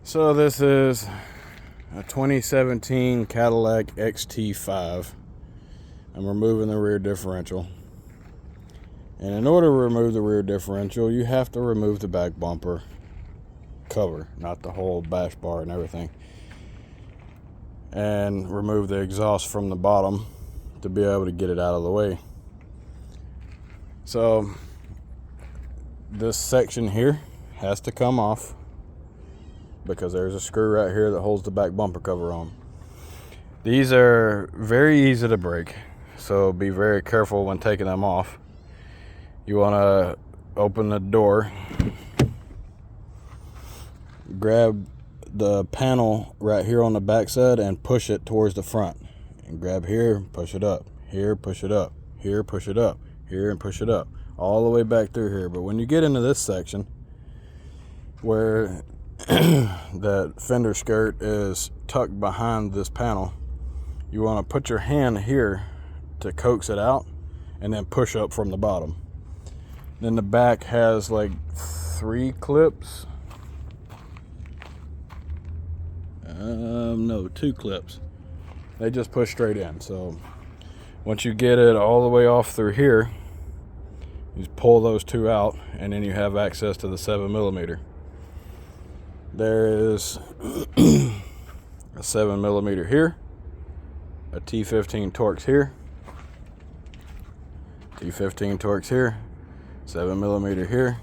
So this is a 2017 Cadillac XT5. I'm removing the rear differential. And in order to remove the rear differential, you have to remove the back bumper cover, not the whole bash bar and everything. And remove the exhaust from the bottom to be able to get it out of the way. So this section here has to come off because there's a screw right here that holds the back bumper cover on. These are very easy to break, so be very careful when taking them off. You want to open the door, grab the panel right here on the back side and push it towards the front, and grab here, push it up, here, push it up, here, push it up, here, and push it up all the way back through here. But when you get into this section where that fender skirt is tucked behind this panel, you want to put your hand here to coax it out and then push up from the bottom. Then the back has like 3 clips. No, 2 clips. They just push straight in. So once you get it all the way off through here, you just pull those 2 out, and then you have access to the 7mm. There is a 7mm here, a T15 Torx here, T15 Torx here, 7mm here,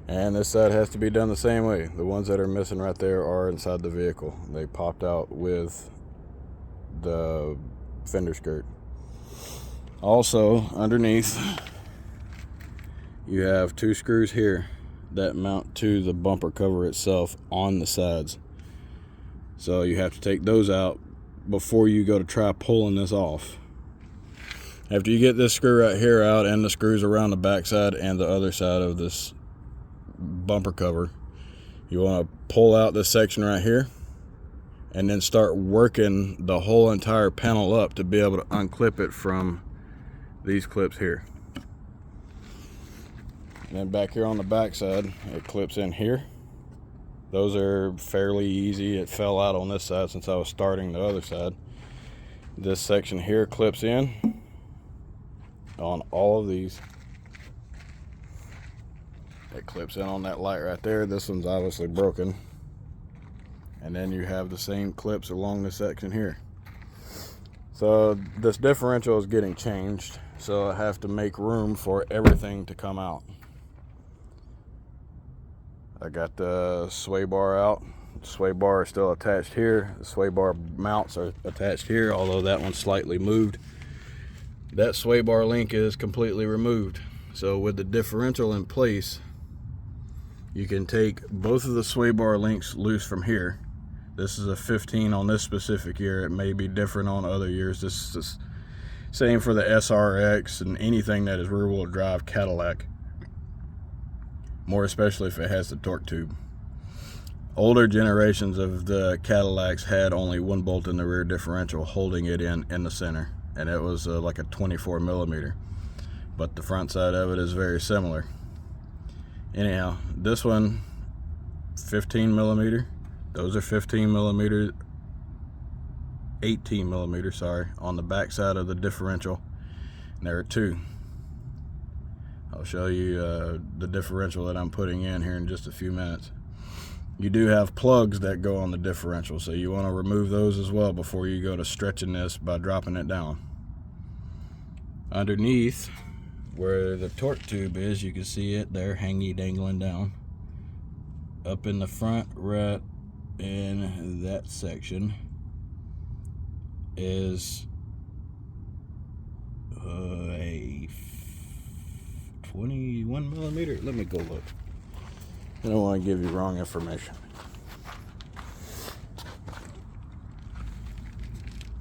and this side has to be done the same way. The ones that are missing right there are inside the vehicle. They popped out with the fender skirt. Also, underneath, you have 2 screws here that mount to the bumper cover itself on the sides. So you have to take those out before you go to try pulling this off. After you get this screw right here out and the screws around the back side and the other side of this bumper cover, you want to pull out this section right here and then start working the whole entire panel up to be able to unclip it from these clips here. And then back here on the back side, it clips in here. Those are fairly easy. It fell out on this side since I was starting the other side. This section here clips in on all of these. It clips in on that light right there. This one's obviously broken. And then you have the same clips along this section here. So this differential is getting changed, so I have to make room for everything to come out. I got the sway bar out. The sway bar is still attached here. The sway bar mounts are attached here, although that one's slightly moved. That sway bar link is completely removed. So with the differential in place, you can take both of the sway bar links loose from here. This is a 15 on this specific year. It may be different on other years. This is the same for the SRX and anything that is rear-wheel drive Cadillac. More especially if it has the torque tube. Older generations of the Cadillacs had only 1 bolt in the rear differential holding it in the center, and it was like a 24mm, but the front side of it is very similar. Anyhow, this one 15mm, those are 15mm, 18mm, sorry, on the back side of the differential, and there are 2. I'll show you the differential that I'm putting in here in just a few minutes. You do have plugs that go on the differential, so you want to remove those as well before you go to stretching this by dropping it down. Underneath where the torque tube is, you can see it there hanging dangling down. Up in the front right in that section is a 21mm. Let me go look. I don't want to give you wrong information.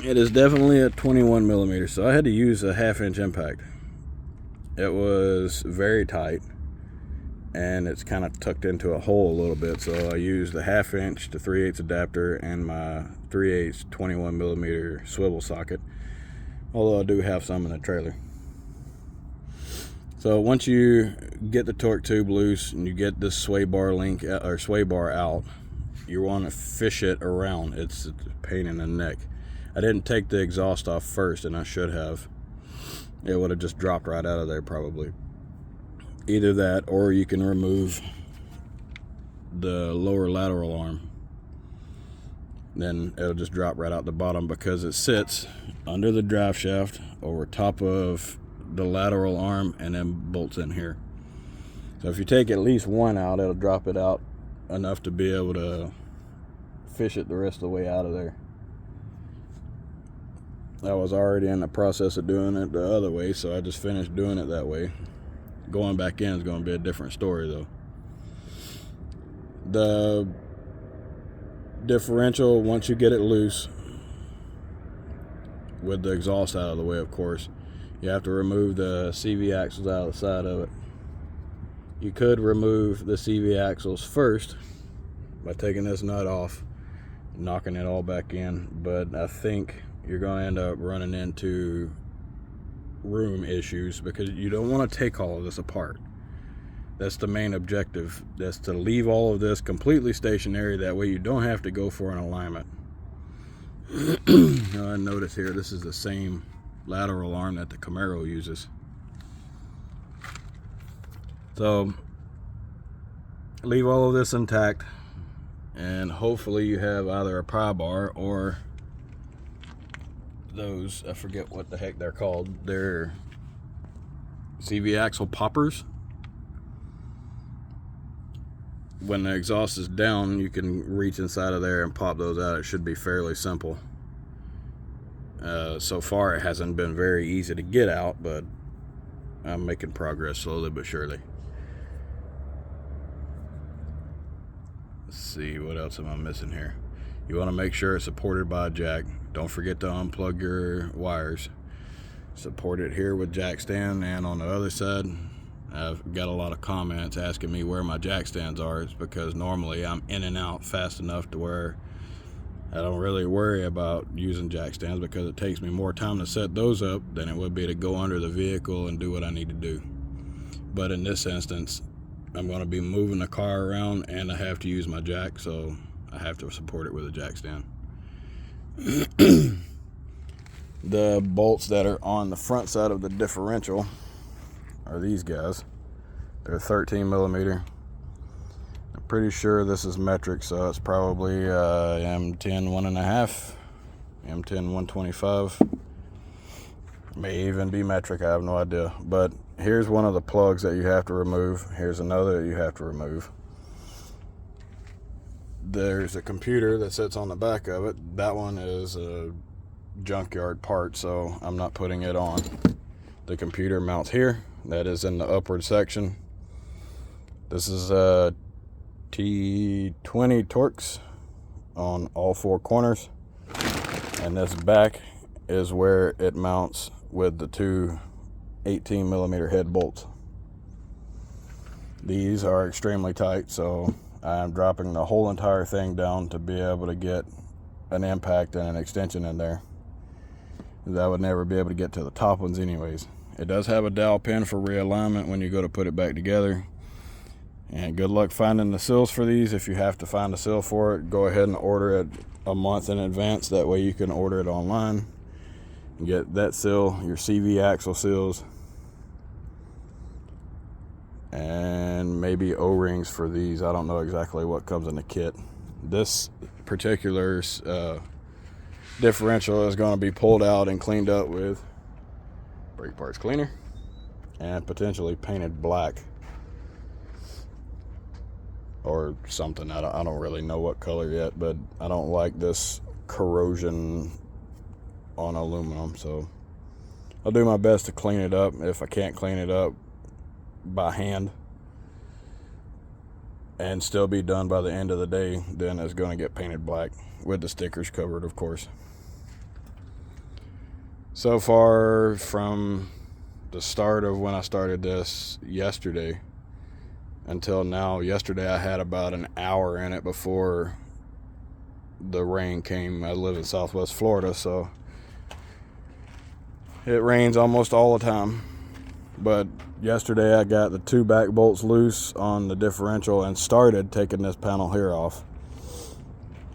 It is definitely a 21mm, so I had to use a 1/2-inch impact. It was very tight, and it's kind of tucked into a hole a little bit, so I used the 1/2-inch to 3/8 adapter and my 3/8 21mm swivel socket, although I do have some in the trailer. So once you get the torque tube loose and you get this sway bar link or sway bar out, you want to fish it around. It's a pain in the neck. I didn't take the exhaust off first, and I should have. It would have just dropped right out of there probably. Either that, or you can remove the lower lateral arm. Then it'll just drop right out the bottom, because it sits under the drive shaft over top of the lateral arm and then bolts in here. So if you take at least one out, it'll drop it out enough to be able to fish it the rest of the way out of there. I was already in the process of doing it the other way, so I just finished doing it that way. Going back in is going to be a different story though. The differential, once you get it loose, with the exhaust out of the way of course, you have to remove the CV axles out of the side of it. You could remove the CV axles first by taking this nut off, knocking it all back in, but I think you're going to end up running into room issues, because you don't want to take all of this apart. That's the main objective. That's to leave all of this completely stationary. That way you don't have to go for an alignment. Now I notice here, this is the same lateral arm that the Camaro uses. So leave all of this intact, and hopefully you have either a pry bar or those, I forget what the heck they're called. They're CV axle poppers. When the exhaust is down, you can reach inside of there and pop those out. It should be fairly simple. So far it hasn't been very easy to get out, but I'm making progress slowly but surely. Let's see, what else am I missing here? You want to make sure it's supported by a jack. Don't forget to unplug your wires. Support it here with jack stand, and on the other side, I've got a lot of comments asking me where my jack stands are. It's because normally I'm in and out fast enough to where I don't really worry about using jack stands, because it takes me more time to set those up than it would be to go under the vehicle and do what I need to do. But in this instance, I'm going to be moving the car around and I have to use my jack, so I have to support it with a jack stand. The bolts that are on the front side of the differential are these guys. They're 13 millimeter. I'm pretty sure this is metric, so it's probably M10 1.5, M10 125. May even be metric, I have no idea. But here's one of the plugs that you have to remove. Here's another that you have to remove. There's a computer that sits on the back of it. That one is a junkyard part, so I'm not putting it on. The computer mounts here. That is in the upward section. This is a T20 Torx on all four corners, and this back is where it mounts with the two 18 millimeter head bolts. These are extremely tight, so I'm dropping the whole entire thing down to be able to get an impact and an extension in there. I would never be able to get to the top ones anyways. It does have a dowel pin for realignment when you go to put it back together. And good luck finding the seals for these. If you have to find a seal for it, go ahead and order it a month in advance. That way you can order it online and get that seal, your CV axle seals, and maybe O-rings for these. I don't know exactly what comes in the kit. This particular differential is going to be pulled out and cleaned up with brake parts cleaner and potentially painted black or something. I don't really know what color yet, but I don't like this corrosion on aluminum, so I'll do my best to clean it up. If I can't clean it up by hand and still be done by the end of the day, then it's going to get painted black with the stickers covered, of course. So far, from the start of when I started this yesterday until now, yesterday I had about an hour in it before the rain came. I live in Southwest Florida, so it rains almost all the time. But yesterday I got the two back bolts loose on the differential and started taking this panel here off.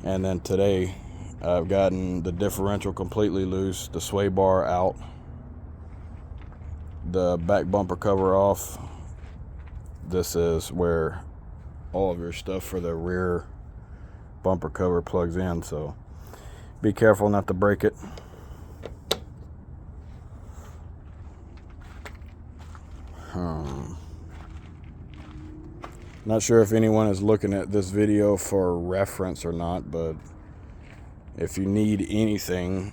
And then today I've gotten the differential completely loose, the sway bar out, the back bumper cover off. This is where all of your stuff for the rear bumper cover plugs in, so be careful not to break it. Not sure if anyone is looking at this video for reference or not, but if you need anything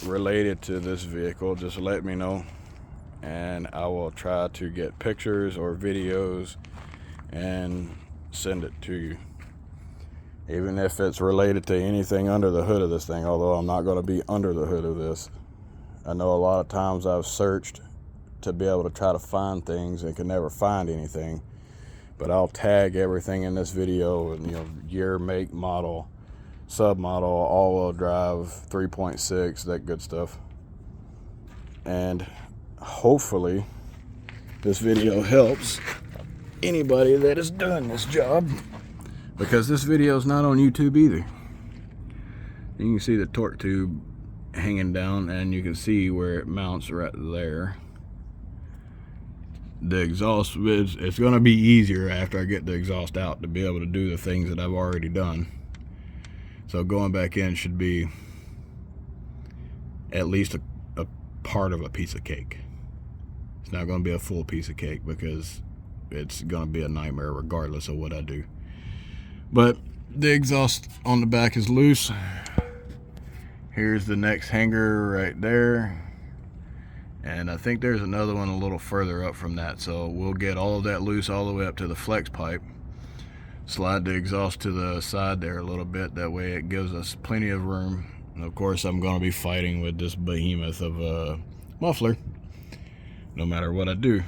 related to this vehicle, just let me know and I will try to get pictures or videos and send it to you, even if it's related to anything under the hood of this thing, although I'm not going to be under the hood of this. I know a lot of times I've searched to be able to try to find things and can never find anything, but I'll tag everything in this video, and year, make, model, submodel, all-wheel drive, 3.6, that good stuff. And hopefully this video helps anybody that is doing this job, because this video is not on YouTube either. You can see the torque tube hanging down, and you can see where it mounts right there. The exhaust, it's going to be easier after I get the exhaust out to be able to do the things that I've already done. So going back in should be at least a part of a piece of cake. It's not going to be a full piece of cake, because it's going to be a nightmare regardless of what I do. But the exhaust on the back is loose. Here's the next hanger right there. And I think there's another one a little further up from that. So we'll get all of that loose all the way up to the flex pipe. Slide the exhaust to the side there a little bit. That way it gives us plenty of room. And of course I'm going to be fighting with this behemoth of a muffler, no matter what I do.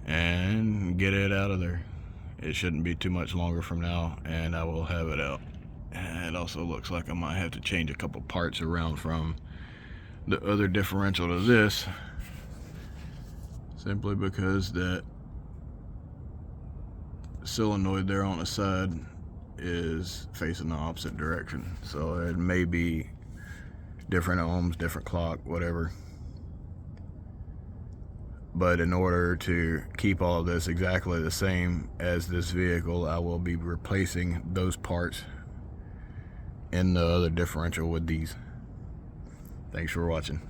And get it out of there. It shouldn't be too much longer from now, and I will have it out. And it also looks like I might have to change a couple parts around from the other differential to this, simply because that solenoid there on the side is facing the opposite direction. So it may be different ohms, different clock, whatever. But in order to keep all of this exactly the same as this vehicle, I will be replacing those parts in the other differential with these. Thanks for watching.